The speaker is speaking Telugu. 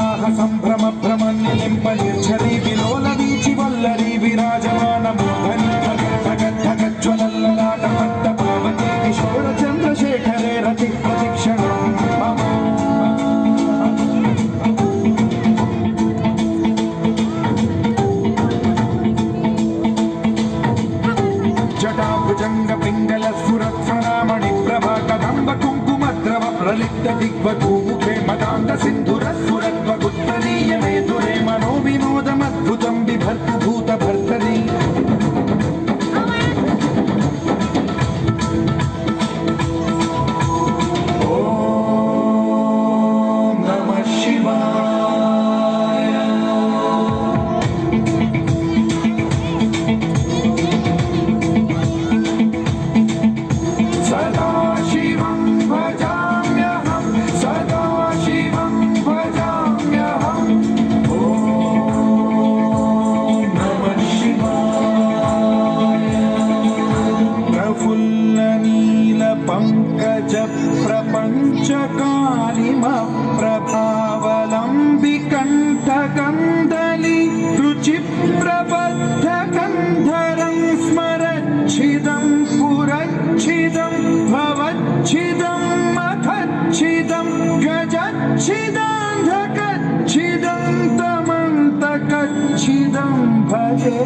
ఉత్సాహ సంభ్రమ భ్రమణ్య నింపనిర్ఝరీ విలోల వీచి వల్లరీ విరాజమాన మూర్ధని జ్వలల్లలాట పంట పావతి కిశోర చంద్రశేఖరే రతి ప్రతిక్షణం జటాభుజంగ పింగళ స్ఫురత్వరామణి ప్రభా కదంబ కుంకుమద్రవ ప్రలిప్త దిగ్వధూముఖే మదాంగ సింధుర స్ఫురత్వగుత్తరీయమే దురే మనో వినోదమద్భుతం బిభర్తు భూత భర్తరీ ఓం నమః శివాయ సదాశివం భజామ్యహం సదాశివం భజామ్యహం ఓం నమః శివాయ ప్రఫుల్ల నీల పంకజ ప్రపంచ కాళిమ ప్రభావలంబి కంఠ కందలి రుచి ప్రబద్ధ కంధరం స్మరచ్చిదం పురచ్చిదం భవచ్చిదం మఖచ్చిదం గజచ్చిదాంధకచ్చిదం తమంతకచ్చిదం భజే